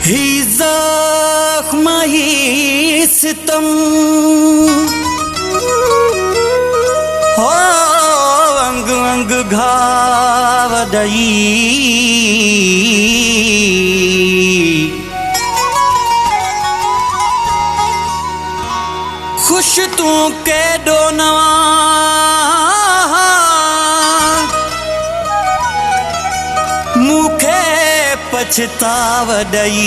ही ज़ख्म ही सितम हो अंग अंग घाव दई खुश तू केडो नवा मुखे पछताव दई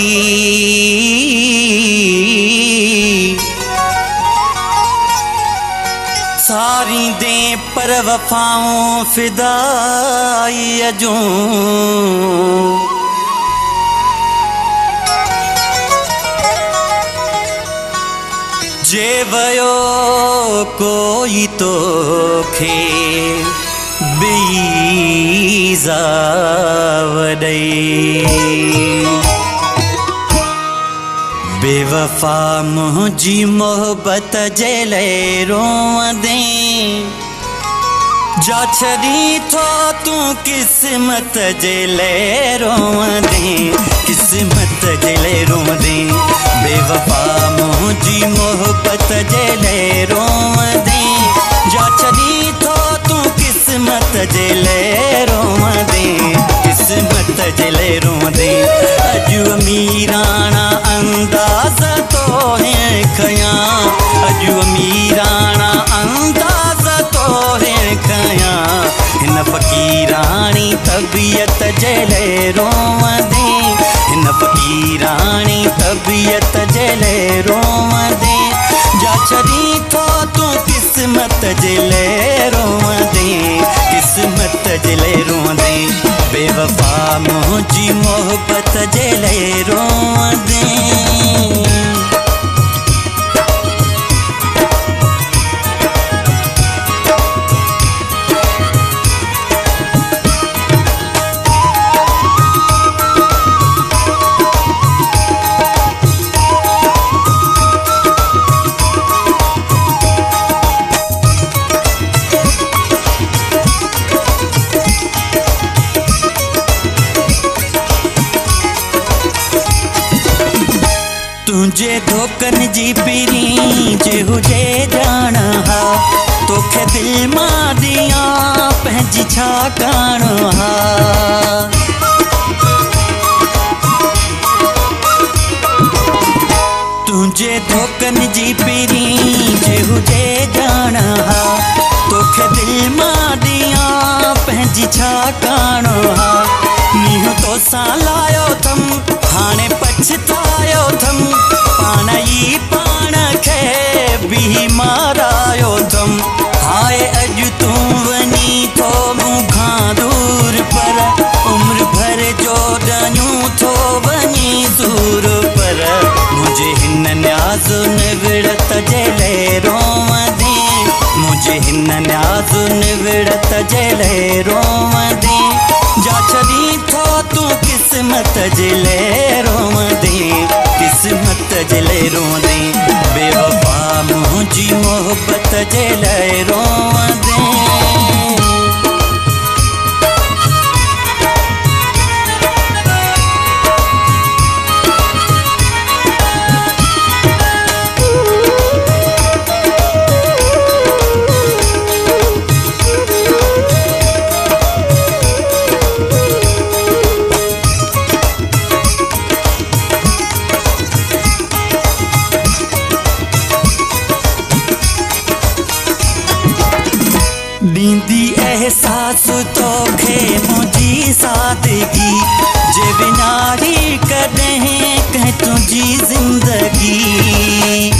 सारी दे पर वफाओं फिदाई अजूं जे वयो कोई तो खे बीज़ा वॾई बेवफा मुझी मोहब्बत जे लाइ रोवंदे जा छड़ी थो तू किस्मत जे लाइ रोवंदे किस्मत जे लाइ रोवंदे बेवफा मुझी मोहब्बत जे लाइ रोवंदे जा छड़ी थो तू किस्मत जे लाइ रोवंदे किस्मत जे लाइ रोवंदे अॼु अमीराणा अंदाज़ तो है खया अॼु अमीराणा अंदाज़ तो है खया हिन फ़क़ीराणी तबियत जे लाइ रोवंदे हिन फ़क़ीराणी तबियत जे लाइ रोवंदे जा छड़ी थो तू किस्मत जे लाइ रोवंदे किस्मत जे लाइ रोवंदे बेवफा मुझी मोहब्बत जे लाइ रोवंदे तुझे धोखन जी पीरी जे हुजे जान हा तोखे दिल मां दिया पंहिंजी छा कान हा तुझे धोखन जी पीरी जे हुजे जान हा तोखे दिल मां दिया पंहिंजी छा कान हा मींहुं तोसां लायो थम हाणे पछतायो थम पाण ई पाण खे बि मारायो थम हाय अॼु तूं वञी थो मूंखां दूर पर उम्र भर जो ॾायूं थो वञी दूर पर मुंहिंजे हिन न्याज़ुन विड़त जे लाइ रोवंदे मुंहिंजे हिन न्याज़ुन विड़त जे लाइ रोवंदे जा छड़ी थो तू किस्मत जे लाइ रोवंदे किस्मत जे लाइ रोवंदे बेवफा मुझी मोहब्बत जे लाइ रोवंदे ॾींदी एहसास तोखे मुंहिंजी सादगी जे बिना ही कॾहिं कंहिं तुंहिंजी ज़िंदगी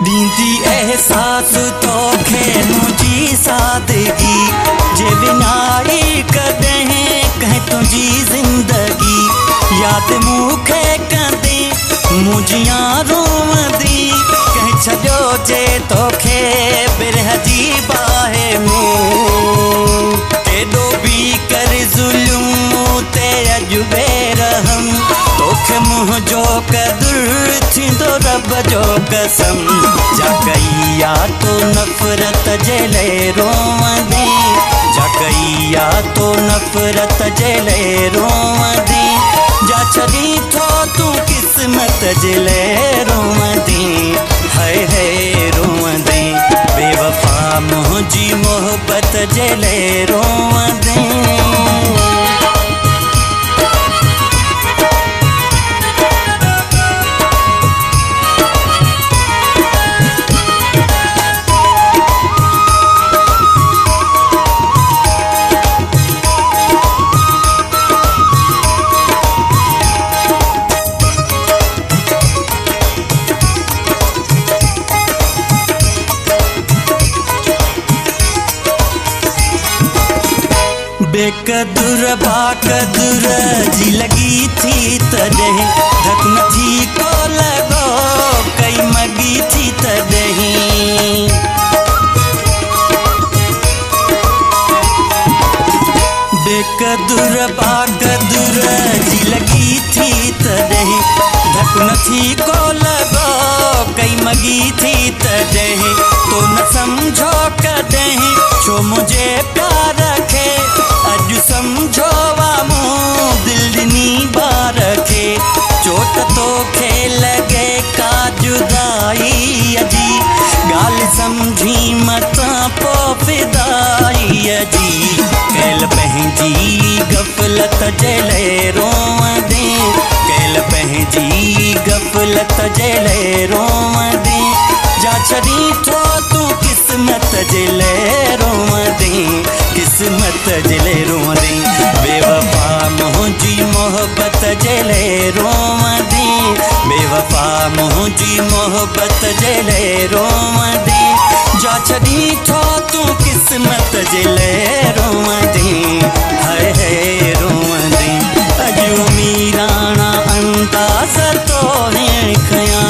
ॾींदी एहसास तोखे मुंहिंजी सादगी जे बिना ही कॾहिं कंहिं तुंहिंजी ज़िंदगी यादि मूंखे कंदे मुंहिंजियां रोवंदी कंहिं छॾियो जे तोखे बिरह जी बाहि में केॾो बि कर ज़ुल्म ते अॼु बेरहम तोखे मुंहिंजो क़दुरु थींदो रब जो कसम जा कई या तो नफ़रत जे लाइ रोवंदे जा कईया तो नफ़रत जे ले रोवंदी जा छॾी थो तूं क़िस्मत जे ले रोवंदी है रोवंदी बेवफ़ा मुंहिंजी मोहबत जे ले रोवंदी बेकदुर बाकदुर जी लगी थी तॾहिं धक न थी को लॻो कई मगी थी तॾहिं बेकदुर बाकदुर जी लगी थी तॾहिं धक न थी को लॻो कई मगी थी तॾहिं तो न सम्झो कॾहिं छो मुंहिंजे प्यार खे अॼु सम्झो मूं दिल ॾिनी ॿार खे चोट तोखे लॻे का जुदाईअ जी ॻाल्हि सम्झी मतां पोइ फिदाईअ जी कयल पंहिंजी गफ़लत जे ले रोवंदी कयल पंहिंजी गफ़लत जे ले रोवंदी जा छॾी थो तूं क़िस्मत जे ले रोवंदी क़िस्मत जे ले रोवंदी बेवफ़ा मुंहिंजी मोहबत जे ले रोवंदी बेवफ़ा मुंहिंजी मोहबत जे ले रोवंदी जा छॾी थो तूं क़िस्मत जे ले रोवंदी है रोवंदी अॼु मीराणा अंदाज़ तो हिण खयां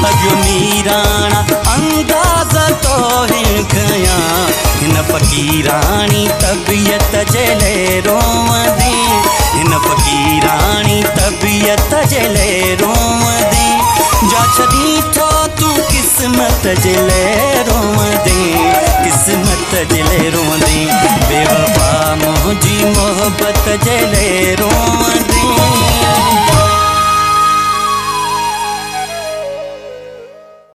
अॼु मीराणा अंदाज़ तो हिण खयां हिन फ़क़ीराणी तबियत जे ले रोवंदी हिन फ़क़ीराणी तबियत जे ले रोवंदी जा छॾी थो तूं क़िस्मत जे ले रोवंदी